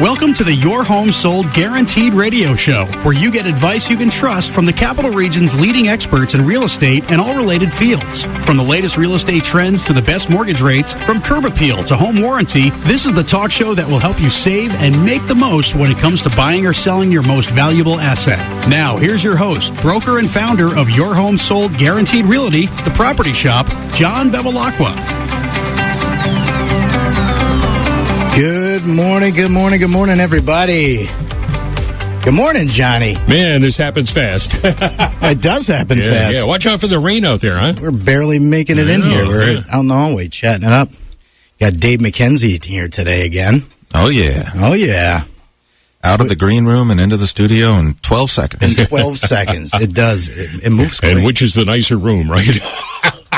Welcome to the Your Home Sold Guaranteed radio show, where you get advice you can trust from the Capital Region's leading experts in real estate and all related fields. From the latest real estate trends to the best mortgage rates, from curb appeal to home warranty, this is the talk show that will help you save and make the most when it comes to buying or selling your most valuable asset. Now, here's your host, broker and founder of Your Home Sold Guaranteed Realty, the property shop, John Bevilacqua. Good morning, everybody. Good morning, Johnny. Man, this happens fast. It does happen fast. Yeah, watch out for the rain out there, huh? We're barely making it in here. We're out in the hallway chatting it up. Got Dave McKenzie here today again. Oh, yeah. Out of the green room and into the studio in 12 seconds. In 12 seconds. It does. It moves quick. And which is the nicer room, right?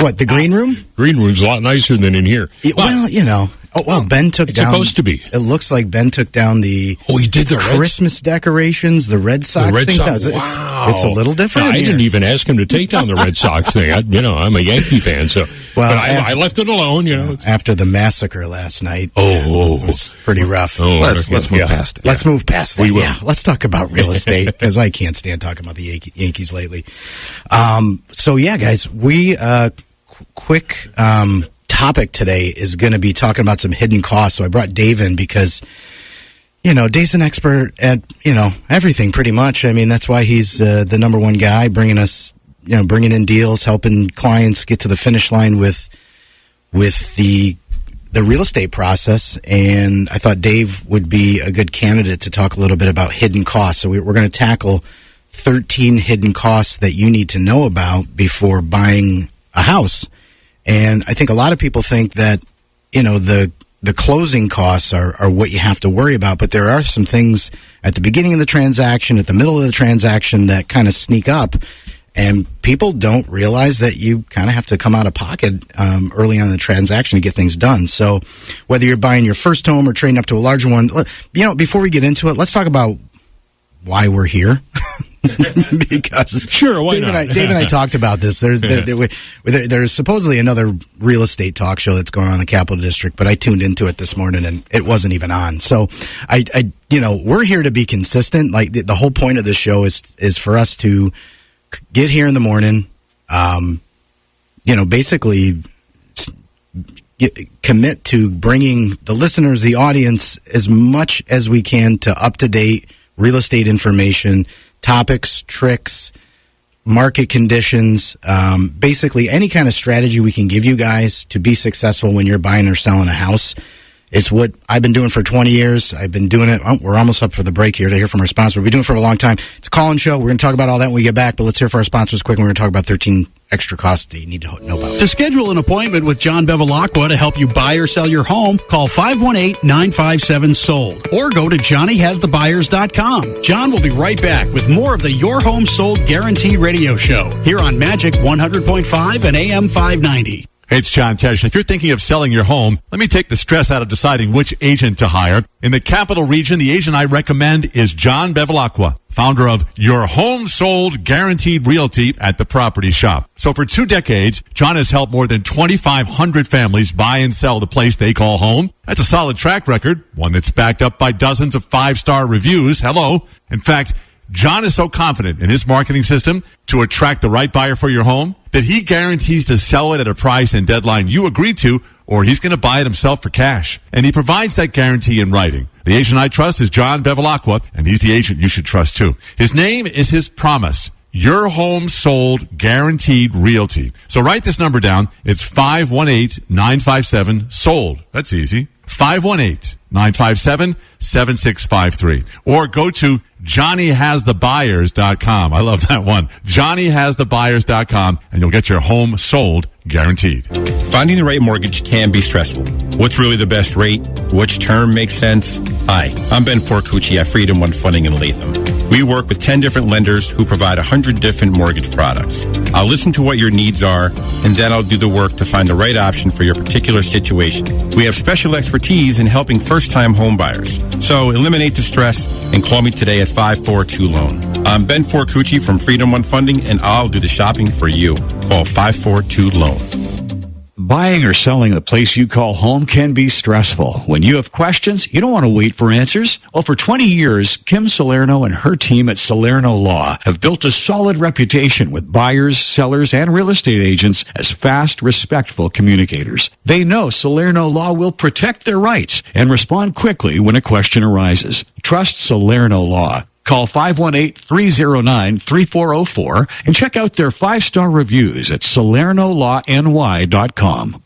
What, the green room? Green room's a lot nicer than in here. Well, you know. Oh, well, Ben took down... It's supposed to be. It looks like Ben took down the... Oh, he did the Christmas decorations, the Red Sox thing. Wow. It's a little different. I didn't even ask him to take down the Red Sox thing. I'm a Yankee fan, so... Well, but I left it alone, you know. After the massacre last night. It was pretty rough. Let's move past it. Let's move past that. We will. Yeah, let's talk about real estate, because I can't stand talking about the Yankees lately. So, yeah, guys, we... quick... topic today is going to be talking about some hidden costs. So I brought Dave in because, Dave's an expert at, everything pretty much. I mean, that's why he's the number one guy bringing in deals, helping clients get to the finish line with the real estate process. And I thought Dave would be a good candidate to talk a little bit about hidden costs. So we're going to tackle 13 hidden costs that you need to know about before buying a house. And I think a lot of people think that, the closing costs are what you have to worry about. But there are some things at the beginning of the transaction, at the middle of the transaction that kind of sneak up. And people don't realize that you kind of have to come out of pocket early on in the transaction to get things done. So whether you're buying your first home or trading up to a larger one, before we get into it, let's talk about why we're here. Because sure, why not? Dave and I talked about this. There's supposedly another real estate talk show that's going on in the Capital District, but I tuned into it this morning and it wasn't even on. So we're here to be consistent. Like the whole point of this show is for us to get here in the morning, basically commit to bringing the listeners, the audience, as much as we can to up-to-date real estate information, topics, tricks, market conditions, basically any kind of strategy we can give you guys to be successful when you're buying or selling a house. It's what I've been doing for 20 years. I've been doing it. We're almost up for the break here to hear from our sponsor. We've been doing it for a long time. It's a call-in show. We're going to talk about all that when we get back, but let's hear from our sponsors quick. We're going to talk about 13 extra costs that you need to know about. To schedule an appointment with John Bevilacqua to help you buy or sell your home, call 518-957-SOLD or go to johnnyhasthebuyers.com. John will be right back with more of the Your Home Sold Guaranteed radio show here on Magic 100.5 and AM 590. Hey, it's John Tesh. If you're thinking of selling your home, let me take the stress out of deciding which agent to hire. In the Capital Region, the agent I recommend is John Bevilacqua, founder of Your Home Sold Guaranteed Realty at the Property Shop. So for 2 decades, John has helped more than 2,500 families buy and sell the place they call home. That's a solid track record, one that's backed up by dozens of 5-star reviews. Hello. In fact, John is so confident in his marketing system to attract the right buyer for your home that he guarantees to sell it at a price and deadline you agreed to, or he's going to buy it himself for cash. And he provides that guarantee in writing. The agent I trust is John Bevilacqua, and he's the agent you should trust too. His name is his promise. Your Home Sold Guaranteed Realty. So write this number down. It's 518-957-SOLD. That's easy. 518-957-7653. Or go to johnnyhasthebuyers.com. I love that one. johnnyhasthebuyers.com, and you'll get your home sold guaranteed. Finding the right mortgage can be stressful. What's really the best rate? Which term makes sense? Hi, I'm Ben Forcucci at Freedom One Funding in Latham. We work with 10 different lenders who provide 100 different mortgage products. I'll listen to what your needs are, and then I'll do the work to find the right option for your particular situation. We have special expertise in helping first-time home buyers. So eliminate the stress and call me today at 542-LOAN. I'm Ben Forcucci from Freedom One Funding, and I'll do the shopping for you. Call 542-LOAN. Buying or selling the place you call home can be stressful. When you have questions, you don't want to wait for answers. Well, for 20 years, Kim Salerno and her team at Salerno Law have built a solid reputation with buyers, sellers, and real estate agents as fast, respectful communicators. They know Salerno Law will protect their rights and respond quickly when a question arises. Trust Salerno Law. Call 518-309-3404 and check out their 5-star reviews at SalernoLawNY.com.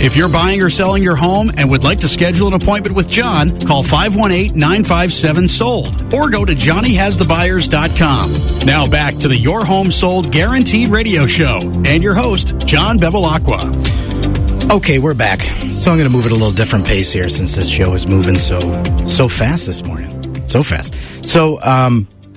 If you're buying or selling your home and would like to schedule an appointment with John, call 518-957-SOLD or go to johnnyhasthebuyers.com. Now back to the Your Home Sold Guaranteed Radio Show and your host, John Bevilacqua. Okay, we're back. So I'm going to move at a little different pace here since this show is moving so fast this morning. So fast. So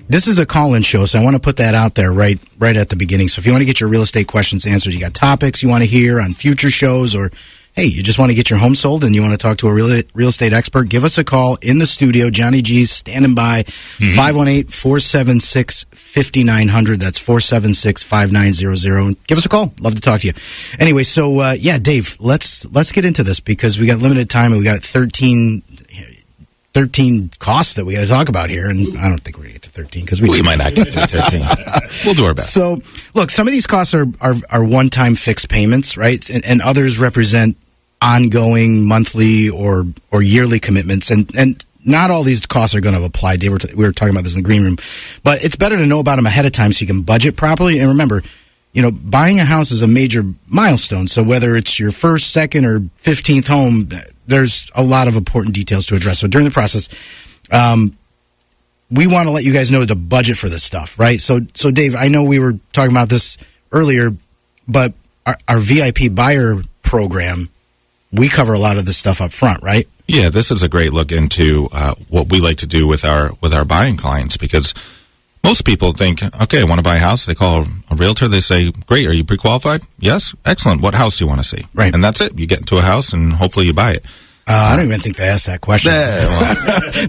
this is a call-in show, so I want to put that out there right at the beginning. So if you want to get your real estate questions answered, you got topics you want to hear on future shows, or hey, you just want to get your home sold and you want to talk to a real estate expert, give us a call in the studio. Johnny G's standing by. 518-476-5900. That's 476-5900. Give us a call. Love to talk to you. Anyway, so yeah, Dave, let's get into this because we got limited time and we got 13 costs that we got to talk about here, and I don't think we're going to get to 13 because we might not get to 13. We'll do our best. So, look, some of these costs are one-time fixed payments, right? And others represent ongoing monthly or yearly commitments, and not all these costs are going to apply. Dave, we were talking about this in the green room, but it's better to know about them ahead of time so you can budget properly. And remember, buying a house is a major milestone. So whether it's your first, second, or 15th home, there's a lot of important details to address. So during the process, we want to let you guys know the budget for this stuff, right? So Dave, I know we were talking about this earlier, but our VIP buyer program, we cover a lot of this stuff up front, right? Yeah, this is a great look into what we like to do with our buying clients, because most people think, okay, I want to buy a house. They call a realtor. They say, great, are you pre-qualified? Yes. Excellent. What house do you want to see? Right. And that's it. You get into a house and hopefully you buy it. I don't even think they asked that question.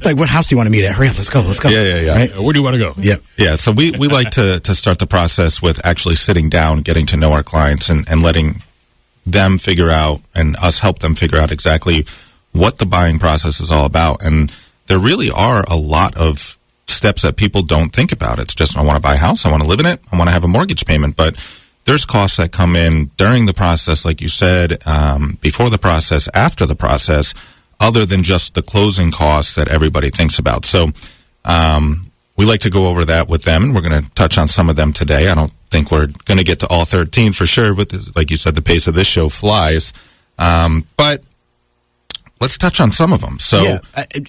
Like, what house do you want to meet at? Hurry up, let's go. Yeah. Right? Where do you want to go? Yeah. So we like to start the process with actually sitting down, getting to know our clients and letting them figure out and us help them figure out exactly what the buying process is all about. And there really are a lot of steps that people don't think about. It's just, I want to buy a house, I want to live in it, I want to have a mortgage payment, but there's costs that come in during the process, like you said, before the process, after the process, other than just the closing costs that everybody thinks about. So we like to go over that with them, and we're going to touch on some of them today. I don't think we're going to get to all 13 for sure, but like you said, the pace of this show flies. But let's touch on some of them. So, yeah,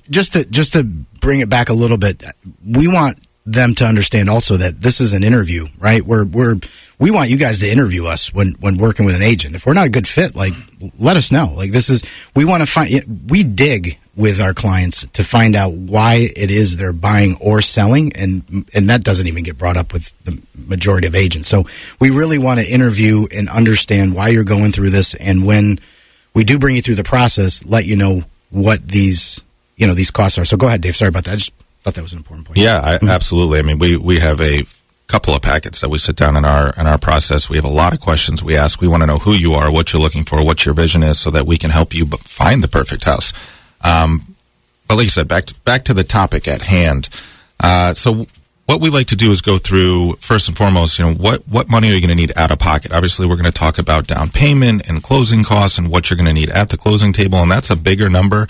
just to bring it back a little bit, we want them to understand also that this is an interview, right? We want you guys to interview us when working with an agent. If we're not a good fit, like, let us know. Like, we want to we dig with our clients to find out why it is they're buying or selling, and that doesn't even get brought up with the majority of agents. So we really want to interview and understand why you're going through this, and when we do bring you through the process, let you know what these costs are. So go ahead, Dave. Sorry about that. I just thought that was an important point. Yeah, absolutely. I mean, we have a couple of packets that we sit down in our process. We have a lot of questions we ask. We want to know who you are, what you're looking for, what your vision is, so that we can help you find the perfect house. But like you said, back to the topic at hand. So what we like to do is go through, first and foremost, what money are you going to need out of pocket? Obviously, we're going to talk about down payment and closing costs and what you're going to need at the closing table, and that's a bigger number,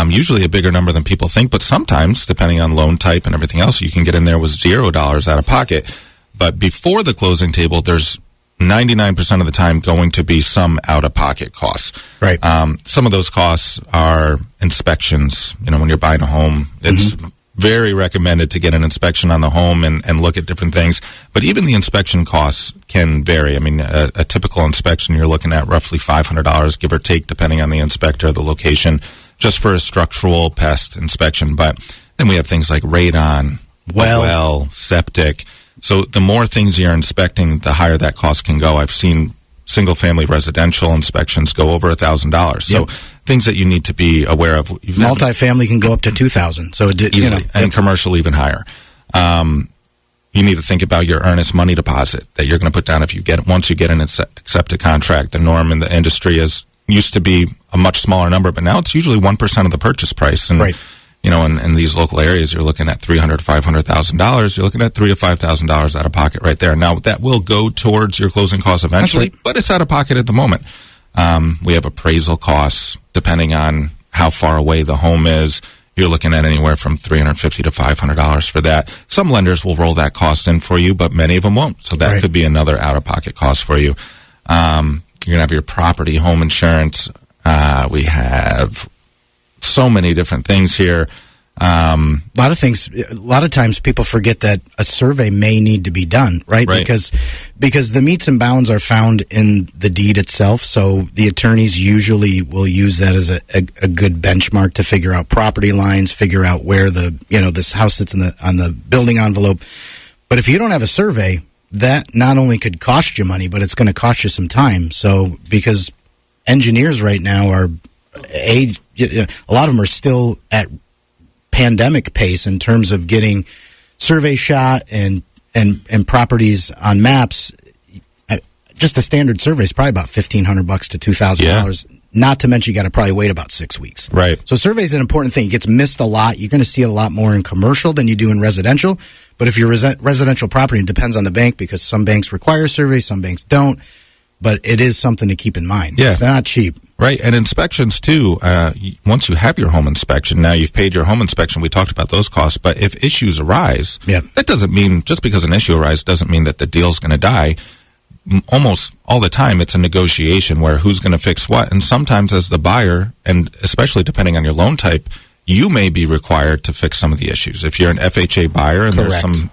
usually a bigger number than people think, but sometimes, depending on loan type and everything else, you can get in there with $0 out of pocket. But before the closing table, there's 99% of the time going to be some out-of-pocket costs. Right. Some of those costs are inspections. When you're buying a home, it's very recommended to get an inspection on the home and look at different things. But even the inspection costs can vary. I mean, a typical inspection, you're looking at roughly $500, give or take, depending on the inspector, the location, just for a structural pest inspection. But then we have things like radon, well, septic. So the more things you're inspecting, the higher that cost can go. I've seen single-family residential inspections go over $1,000. So things that you need to be aware of. Multifamily can go up to $2,000. So and commercial even higher. you need to think about your earnest money deposit that you're going to put down once you get an accepted contract. The norm in the industry used to be a much smaller number, but now it's usually 1% of the purchase price. And, you know, in these local areas, you're looking at $300,000 to $500,000. You're looking at $3,000 to $5,000 out of pocket right there. Now, that will go towards your closing costs eventually, but it's out of pocket at the moment. We have appraisal costs depending on how far away the home is. You're looking at anywhere from $350 to $500 for that. Some lenders will roll that cost in for you, but many of them won't. So that could be another out-of-pocket cost for you. You're going to have your property, home insurance. We have so many different things here. A lot of things. A lot of times people forget that a survey may need to be done, right? Because the meets and bounds are found in the deed itself. So the attorneys usually will use that as a good benchmark to figure out property lines, figure out where this house sits on the building envelope. But if you don't have a survey, that not only could cost you money, but it's going to cost you some time. So because engineers right now are a lot of them are still at pandemic pace in terms of getting survey shot and properties on maps. Just a standard survey is probably about $1,500 to $2,000. Not to mention you got to probably wait about 6 weeks. Right. So survey is an important thing. It gets missed a lot. You're going to see it a lot more in commercial than you do in residential. But if you're residential property, it depends on the bank because some banks require surveys, some banks don't. But it is something to keep in mind. Yeah. It's not cheap. Right, and inspections too. Once you have your home inspection, now you've paid your home inspection. We talked about those costs, but if issues arise, that doesn't mean just because an issue arises doesn't mean that the deal's going to die. Almost all the time, it's a negotiation where who's going to fix what, and sometimes as the buyer, and especially depending on your loan type, you may be required to fix some of the issues. If you're an FHA buyer and there's some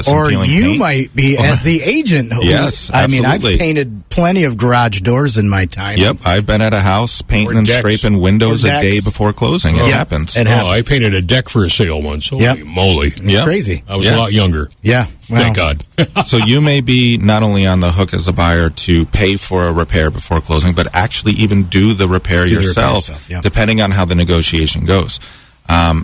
or you paint. Might be as the agent. Yes, I mean, absolutely. I've painted plenty of garage doors in my time. Yep, I've been at a house painting and scraping windows a day before closing. It happens. I painted a deck for a sale once. Holy moly. It's crazy. I was a lot younger. Yeah. Well. Thank God. So you may be not only on the hook as a buyer to pay for a repair before closing, but actually even do the repair yourself, depending on how the negotiation goes.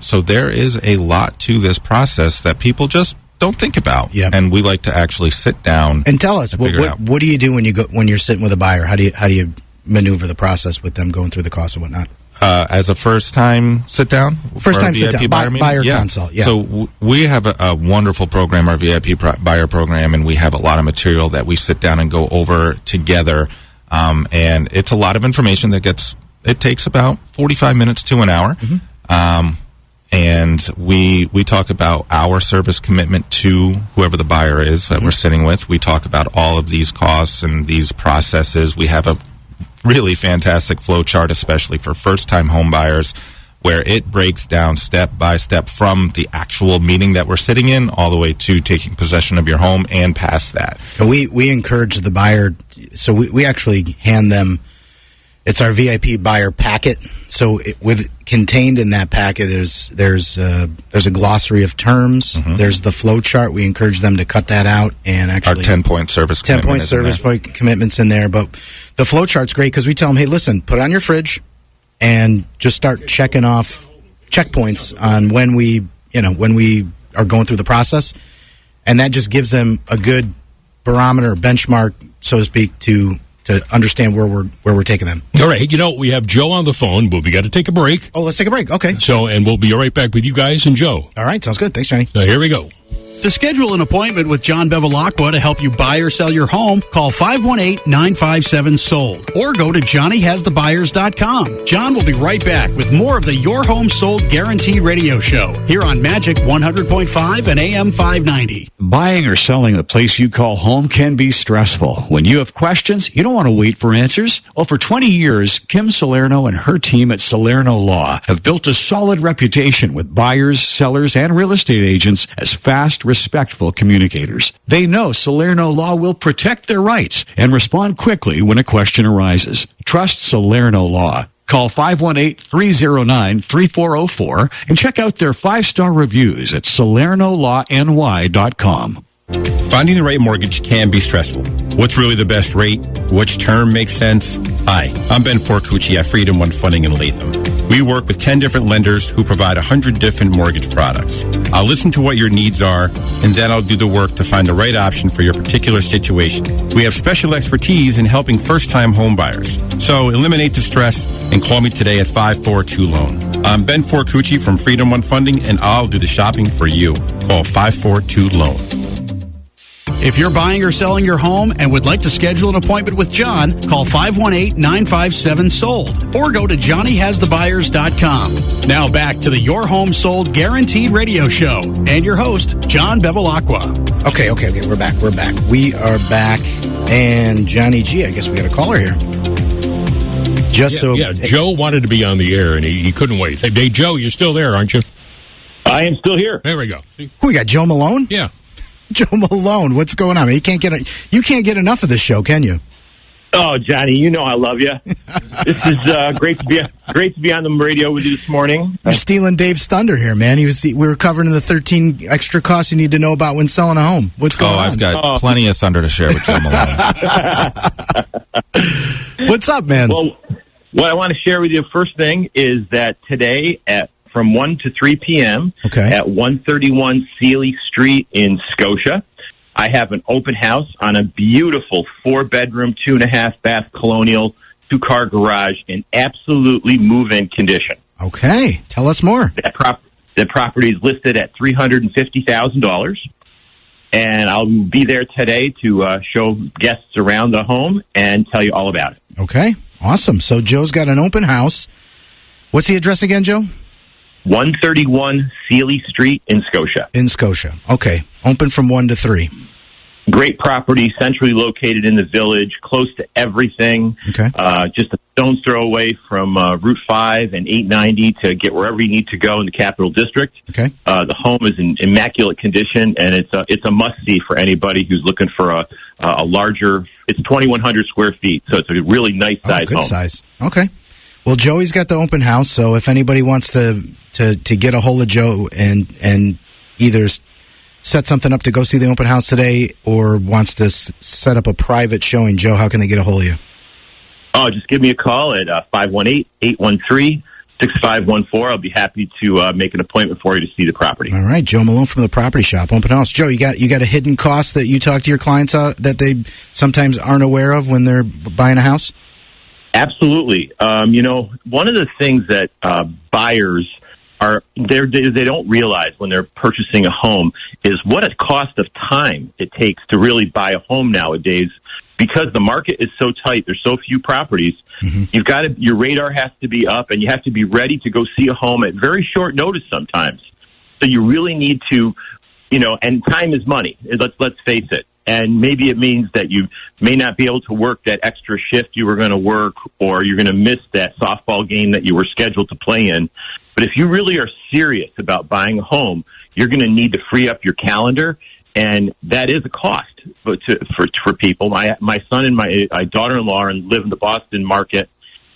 So there is a lot to this process that people just don't think about, and we like to actually sit down and tell us what do you do when you're sitting with a buyer? How do you maneuver the process with them going through the costs and whatnot? As a first time sit down, buyer consult. Yeah. So we have a wonderful program, our VIP buyer program, and we have a lot of material that we sit down and go over together. And it's a lot of information it takes about 45 minutes to an hour. And we talk about our service commitment to whoever the buyer is that we're sitting with. We talk about all of these costs and these processes. We have a really fantastic flow chart, especially for first-time home buyers, where it breaks down step by step from the actual meeting that we're sitting in all the way to taking possession of your home and past that. And we encourage the buyer. So we actually hand them. It's our VIP buyer packet. So contained in that packet there's a glossary of terms. There's the flow chart. We encourage them to cut that out and actually our 10-point service 10-point service commitments in there. But the flow chart's great because we tell them, hey, listen, put it on your fridge and just start checking off checkpoints on when we are going through the process, and that just gives them a good barometer, benchmark, so to speak, to understand where we're taking them. All right. We have Joe on the phone, but we got to take a break. Oh, let's take a break. Okay. And we'll be right back with you guys and Joe. All right. Sounds good. Thanks, Johnny. Here we go. To schedule an appointment with John Bevilacqua to help you buy or sell your home, call 518-957-SOLD or go to johnnyhasthebuyers.com. John will be right back with more of the Your Home Sold Guaranteed radio show here on Magic 100.5 and AM 590. Buying or selling the place you call home can be stressful. When you have questions, you don't want to wait for answers. Well, for 20 years, Kim Salerno and her team at Salerno Law have built a solid reputation with buyers, sellers, and real estate agents as fast, respectful communicators. They know Salerno Law will protect their rights and respond quickly when a question arises. Trust Salerno Law. Call 518-309-3404 and check out their 5-star reviews at SalernoLawNY.com. Finding the right mortgage can be stressful. What's really the best rate? Which term makes sense? Hi, I'm Ben Forcucci at Freedom One Funding in Latham. We work with 10 different lenders who provide 100 different mortgage products. I'll listen to what your needs are, and then I'll do the work to find the right option for your particular situation. We have special expertise in helping first-time home buyers. So eliminate the stress and call me today at 542-LOAN. I'm Ben Forcucci from Freedom One Funding, and I'll do the shopping for you. Call 542-LOAN. If you're buying or selling your home and would like to schedule an appointment with John, call 518-957-SOLD or go to johnnyhasthebuyers.com. Now back to the Your Home Sold Guaranteed radio show and your host, John Bevilacqua. Okay. We're back. We are back. And Johnny G, I guess we got a caller here. Joe wanted to be on the air and he couldn't wait. Hey, Joe, you're still there, aren't you? I am still here. There we go. Who we got? Joe Malone? Yeah. Joe Malone, what's going on? You can't get enough of this show, can you? Oh, Johnny, you know I love you. This is great to be on the radio with you this morning. You're stealing Dave's thunder here, man. We were covering the 13 extra costs you need to know about when selling a home. What's going on? I've got plenty of thunder to share with Joe Malone. What's up, man? Well, what I want to share with you first thing is that today from 1 to 3 p.m. At 131 Sealy Street in Scotia, I have an open house on a beautiful 4-bedroom, 2.5-bath colonial, 2-car garage in absolutely move-in condition. Okay. Tell us more. That property is listed at $350,000, and I'll be there today to show guests around the home and tell you all about it. Okay. Awesome. So Joe's got an open house. What's the address again, Joe? 131 Sealy Street in Scotia. In Scotia. Okay. Open from 1 to 3. Great property, centrally located in the village, close to everything. Okay. Just a stone's throw away from Route 5 and 890 to get wherever you need to go in the Capital District. Okay. The home is in immaculate condition, and it's a must-see for anybody who's looking for a larger. It's 2,100 square feet, so it's a really nice size home. Good size. Okay. Well, Joey's got the open house, so if anybody wants to get a hold of Joe and either set something up to go see the open house today or wants to set up a private showing, Joe, how can they get a hold of you? Oh, just give me a call at 518-813-6514. I'll be happy to make an appointment for you to see the property. All right, Joe Malone from the Property Shop, open house. Joe, you got a hidden cost that you talk to your clients that they sometimes aren't aware of when they're buying a house? Absolutely. One of the things that buyers they don't realize when they're purchasing a home is what a cost of time it takes to really buy a home nowadays. Because the market is so tight, there's so few properties. Mm-hmm. Your radar has to be up, and you have to be ready to go see a home at very short notice sometimes. So you really need to, and time is money. Let's face it. And maybe it means that you may not be able to work that extra shift you were going to work, or you're going to miss that softball game that you were scheduled to play in. But if you really are serious about buying a home, you're going to need to free up your calendar, and that is a cost for people. My son and my daughter-in-law live in the Boston market,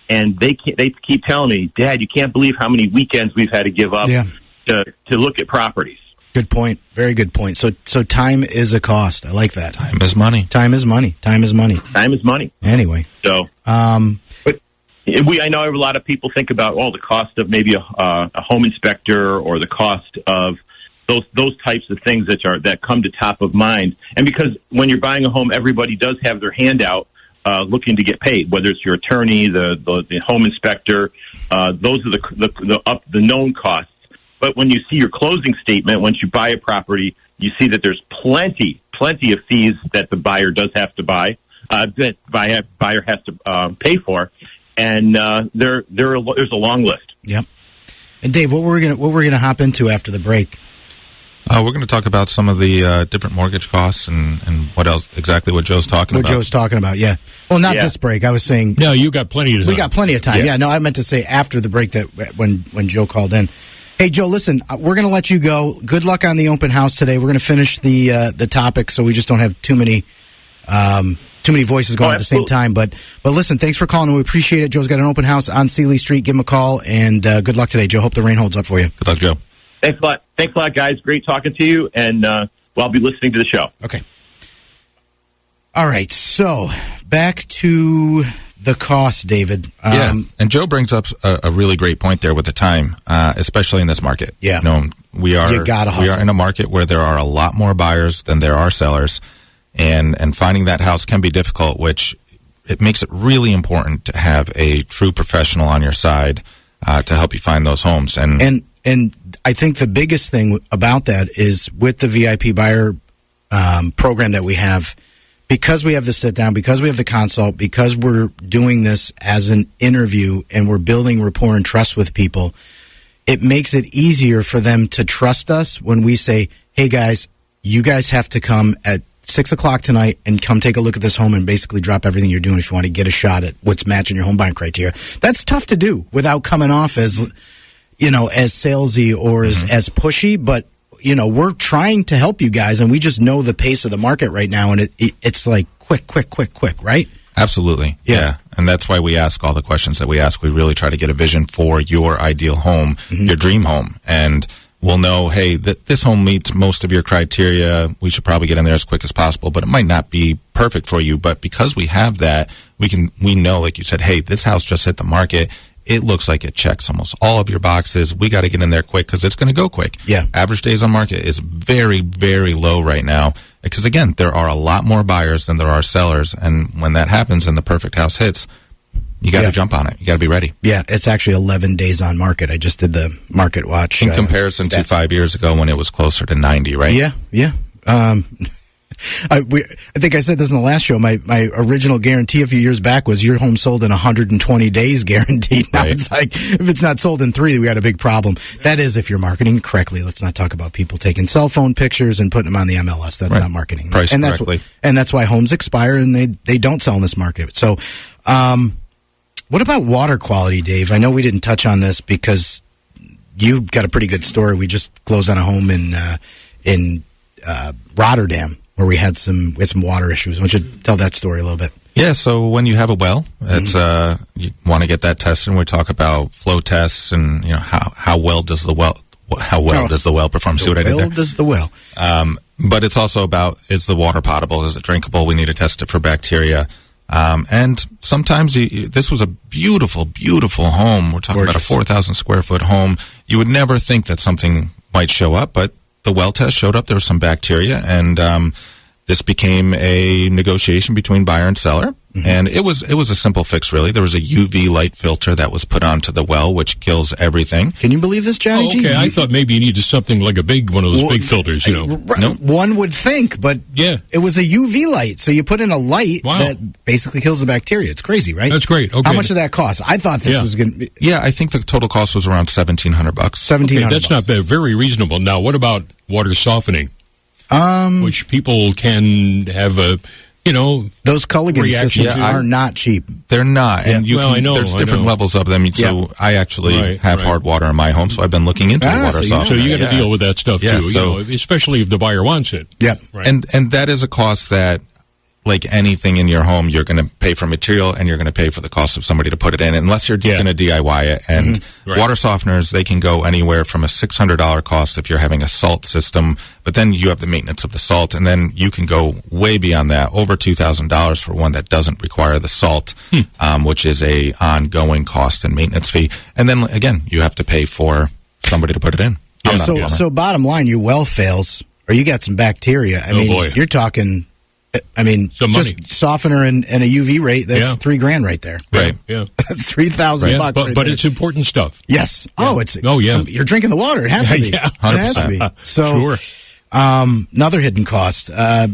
and they keep telling me, Dad, you can't believe how many weekends we've had to give up to look at properties. Good point. Very good point. So time is a cost. I like that. Time is money. Time is money. Time is money. Time is money. Anyway. So, but I know a lot of people think about, the cost of maybe a home inspector or the cost of those types of things that come to top of mind. And because when you're buying a home, everybody does have their hand out looking to get paid, whether it's your attorney, the home inspector. Those are the known costs. But when you see your closing statement, once you buy a property, you see that there's plenty of fees that the buyer does have to buyer has to pay for, and there's a long list. Yep. And Dave, what we're gonna hop into after the break? We're going to talk about some of the different mortgage costs and what else exactly what Joe's talking about. What Joe's talking about, yeah. Well, not this break. I was saying. No, you got plenty of time. We got plenty of time. Yeah. No, I meant to say after the break that when Joe called in. Hey, Joe, listen, we're going to let you go. Good luck on the open house today. We're going to finish the topic so we just don't have too many voices going at the same time. But listen, thanks for calling. We appreciate it. Joe's got an open house on Sealy Street. Give him a call, and good luck today, Joe. Hope the rain holds up for you. Good luck, Joe. Thanks a lot. Thanks a lot, guys. Great talking to you, and well, I'll be listening to the show. Okay. All right. So back to the cost, David. And Joe brings up a really great point there with the time, especially in this market. Yeah. You know, we are in a market where there are a lot more buyers than there are sellers, and finding that house can be difficult, which it makes it really important to have a true professional on your side to help you find those homes. And I think the biggest thing about that is with the VIP buyer program that we have, because we have the sit down, because we have the consult, because we're doing this as an interview and we're building rapport and trust with people, it makes it easier for them to trust us when we say, hey guys, you guys have to come at 6:00 tonight and come take a look at this home and basically drop everything you're doing if you want to get a shot at what's matching your home buying criteria. That's tough to do without coming off as, as salesy or as pushy, but we're trying to help you guys, and we just know the pace of the market right now, and it's like quick, right? Absolutely. Yeah. And that's why we ask all the questions that we ask. We really try to get a vision for your ideal home, your dream home. And we'll know, hey, this home meets most of your criteria. We should probably get in there as quick as possible, but it might not be perfect for you. But because we have that, we know, like you said, hey, this house just hit the market. It looks like it checks almost all of your boxes. We got to get in there quick because it's going to go quick. Yeah. Average days on market is very, very low right now because, again, there are a lot more buyers than there are sellers. And when that happens and the perfect house hits, you got to jump on it. You got to be ready. Yeah, it's actually 11 days on market. I just did the Market Watch. In comparison to 5 years ago when it was closer to 90, right? Yeah. I think I said this in the last show. My original guarantee a few years back was your home sold in 120 days guaranteed. Now it's like, if it's not sold in 3, we got a big problem. That is if you're marketing correctly. Let's not talk about people taking cell phone pictures and putting them on the MLS. That's not marketing. Priced and correctly. That's why homes expire and they don't sell in this market. So, what about water quality, Dave? I know we didn't touch on this because you've got a pretty good story. We just closed on a home in Rotterdam where we had some water issues. Why don't you tell that story a little bit? Yeah, so when you have a well, it's you want to get that tested. And we talk about flow tests and how well does the well perform? See what I did there? How well does the well? But it's also about, is the water potable? Is it drinkable? We need to test it for bacteria. And sometimes this was a beautiful, beautiful home. We're talking about a 4,000 square foot home. You would never think that something might show up, but the well test showed up. There was some bacteria, and this became a negotiation between buyer and seller. And it was a simple fix, really. There was a UV light filter that was put onto the well, which kills everything. Can you believe this, Johnny G? Okay, I thought maybe you needed something like one of those big filters, No. One would think, but it was a UV light. So you put in a light that basically kills the bacteria. It's crazy, right? That's great. Okay. How much did that cost? I thought this was going to be... Yeah, I think the total cost was around $1,700. $1,700. Okay, that's not bad. Very reasonable. Now, what about water softening? Which people can have those Culligan systems are not cheap. They're not, and there's different levels of them. So I actually have hard water in my home, so I've been looking into the water softener. So you got to deal with that stuff too, especially if the buyer wants it. Yep. Right. And that is a cost that, like anything in your home, you're going to pay for material and you're going to pay for the cost of somebody to put it in, unless you're going to DIY it. And water softeners, they can go anywhere from a $600 cost if you're having a salt system, but then you have the maintenance of the salt, and then you can go way beyond that, over $2,000 for one that doesn't require the salt, which is a ongoing cost and maintenance fee. And then again, you have to pay for somebody to put it in. So bottom line, your well fails or you got some bacteria. I mean, you're talking... some just money. Softener and a UV rate, that's $3,000 right there. Right. Yeah. That's $3,000 But it's important stuff. Yes. Yeah. Oh, you're drinking the water. It has to be. Yeah. It has to be. So, another hidden cost,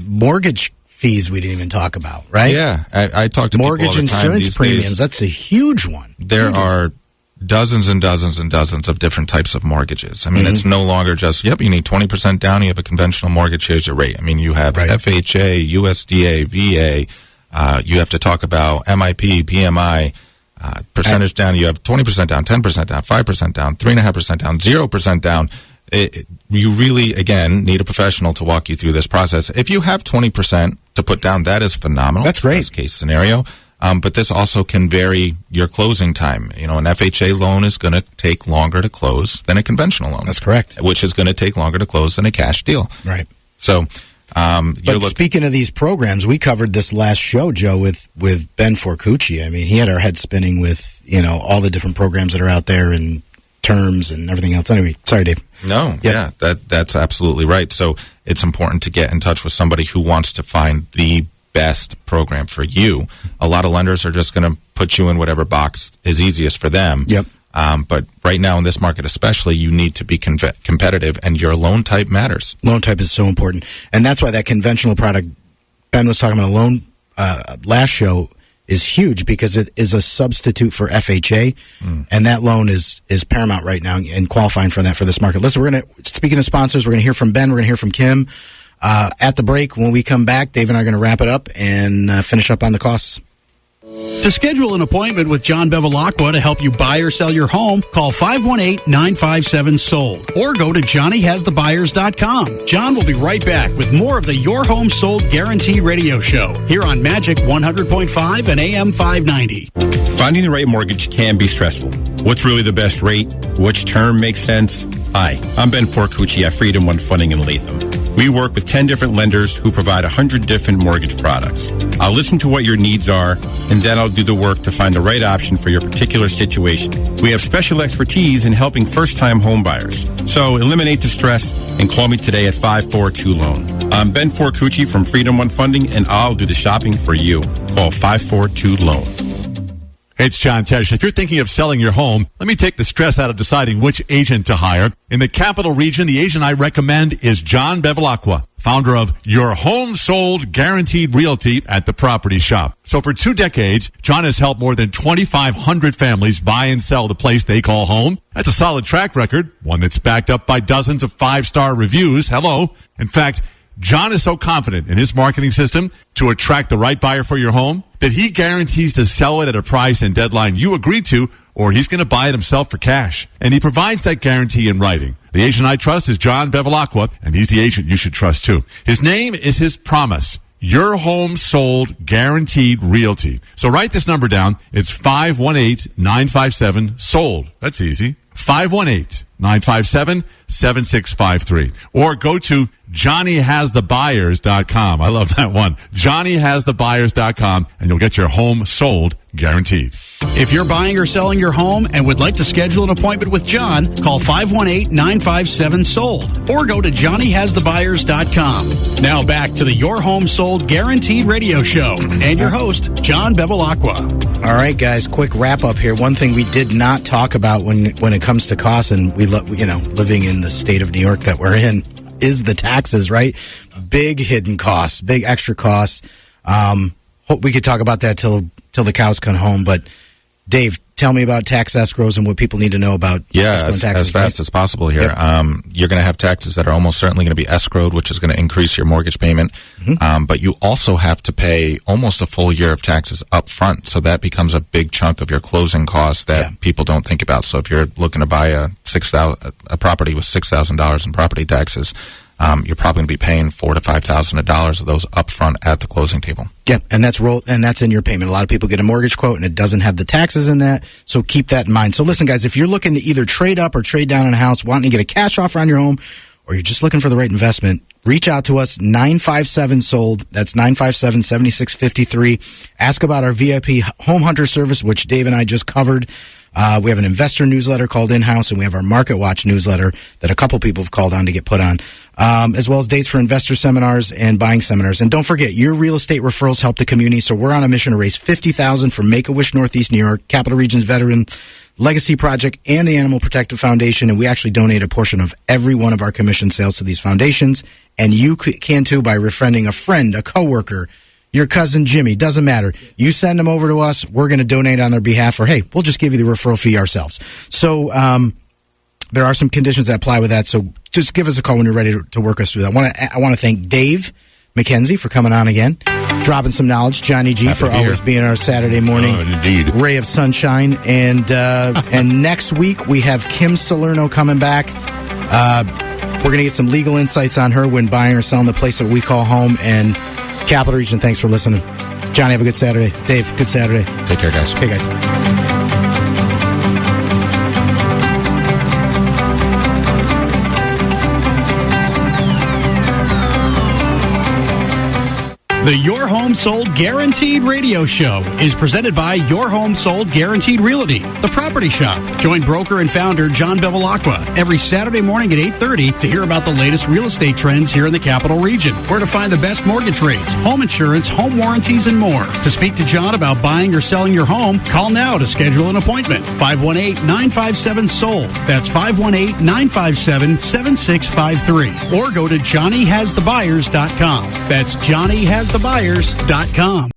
mortgage fees we didn't even talk about, right? Yeah. I talked to mortgage people all the time insurance these premiums. days. That's a huge one. There are dozens and dozens and dozens of different types of mortgages. I mean, it's no longer just, you need 20% down, you have a conventional mortgage, here's your rate. I mean, you have FHA, USDA, VA, you have to talk about MIP, PMI, percentage down, you have 20% down, 10% down, 5% down, 3.5% down, 0% down. You really, again, need a professional to walk you through this process. If you have 20% to put down, that is phenomenal. That's great. Best case scenario. But this also can vary your closing time. An FHA loan is going to take longer to close than a conventional loan. That's correct. Which is going to take longer to close than a cash deal. Right. So, but speaking of these programs, we covered this last show, Joe, with Ben Forcucci. I mean, he had our head spinning with, all the different programs that are out there and terms and everything else. Anyway, sorry, Dave. No, yeah, that's absolutely right. So it's important to get in touch with somebody who wants to find the best program for you. A lot of lenders are just going to put you in whatever box is easiest for them. Yep. But right now in this market especially, you need to be competitive, and your loan type matters. Loan type is so important. And that's why that conventional product Ben was talking about, a loan last show, is huge because it is a substitute for FHA, and that loan is paramount right now in qualifying for that for this market. Listen, speaking of sponsors, we're going to hear from Ben, we're going to hear from Kim. At the break, when we come back, Dave and I are going to wrap it up and finish up on the costs. To schedule an appointment with John Bevilacqua to help you buy or sell your home, call 518-957-SOLD or go to johnnyhasthebuyers.com. John will be right back with more of the Your Home Sold Guaranteed radio show here on Magic 100.5 and AM 590. Finding the right mortgage can be stressful. What's really the best rate? Which term makes sense? Hi, I'm Ben Forcucci at Freedom One Funding in Latham. We work with 10 different lenders who provide 100 different mortgage products. I'll listen to what your needs are, and then I'll do the work to find the right option for your particular situation. We have special expertise in helping first-time home buyers. So eliminate the stress and call me today at 542-LOAN. I'm Ben Forcucci from Freedom One Funding, and I'll do the shopping for you. Call 542-LOAN. Hey, it's John Tesh. If you're thinking of selling your home, let me take the stress out of deciding which agent to hire. In the capital region, the agent I recommend is John Bevilacqua, founder of Your Home Sold Guaranteed Realty at the Property Shop. So for 2 decades, John has helped more than 2,500 families buy and sell the place they call home. That's a solid track record, one that's backed up by dozens of 5-star reviews. Hello. In fact, John is so confident in his marketing system to attract the right buyer for your home that he guarantees to sell it at a price and deadline you agree to, or he's going to buy it himself for cash. And he provides that guarantee in writing. The agent I trust is John Bevilacqua, and he's the agent you should trust too. His name is his promise. Your Home Sold Guaranteed Realty. So write this number down. It's 518-957-SOLD. That's easy. 518-957-7653. Or go to johnnyhasthebuyers.com. I love that one. johnnyhasthebuyers.com, and you'll get your home sold guaranteed. If you're buying or selling your home and would like to schedule an appointment with John, call 518-957-SOLD or go to johnnyhasthebuyers.com. Now back to the Your Home Sold Guaranteed radio show and your host, John Bevilacqua. All right, guys, quick wrap up here. One thing we did not talk about when it comes to costs, and we living in the state of New York that we're in, is the taxes, right? Big hidden costs, big extra costs. Hope we could talk about that till the cows come home. But Dave, tell me about tax escrows and what people need to know about taxes. As fast right? as possible here. Yep. You're going to have taxes that are almost certainly going to be escrowed, which is going to increase your mortgage payment. Mm-hmm. But you also have to pay almost a full year of taxes up front. So that becomes a big chunk of your closing costs that people don't think about. So if you're looking to buy a property with $6,000 in property taxes, you're probably going to be paying $4,000 to $5,000 of those upfront at the closing table. Yeah, and that's in your payment. A lot of people get a mortgage quote and it doesn't have the taxes in that, so keep that in mind. So listen, guys, if you're looking to either trade up or trade down on a house, wanting to get a cash offer on your home, or you're just looking for the right investment, reach out to us, 957-SOLD. That's 957-7653. Ask about our VIP Home Hunter service, which Dave and I just covered. We have an investor newsletter called In-House, and we have our Market Watch newsletter that a couple people have called on to get put on, as well as dates for investor seminars and buying seminars. And don't forget, your real estate referrals help the community, so we're on a mission to raise $50,000 for Make-A-Wish Northeast New York, Capital Region's Veteran Legacy Project, and the Animal Protective Foundation, and we actually donate a portion of every one of our commission sales to these foundations. And you can too by befriending a friend, a coworker, your cousin Jimmy, doesn't matter. You send them over to us, we're going to donate on their behalf, or hey, we'll just give you the referral fee ourselves. So there are some conditions that apply with that, so just give us a call when you're ready to work us through that. I want to thank Dave McKenzie for coming on again, dropping some knowledge, Johnny G for always being our Saturday morning ray of sunshine, and next week we have Kim Salerno coming back. We're going to get some legal insights on her when buying or selling the place that we call home. And Capital Region, thanks for listening. Johnny, have a good Saturday. Dave, good Saturday. Take care, guys. Okay, guys. The Your Home Sold Guaranteed radio show is presented by Your Home Sold Guaranteed Realty, the property shop. Join broker and founder John Bevilacqua every Saturday morning at 8:30 to hear about the latest real estate trends here in the capital region, where to find the best mortgage rates, home insurance, home warranties, and more. To speak to John about buying or selling your home, call now to schedule an appointment. 518-957-SOLD. That's 518-957-7653. Or go to johnnyhasthebuyers.com. That's johnnyhasthebuyers.com.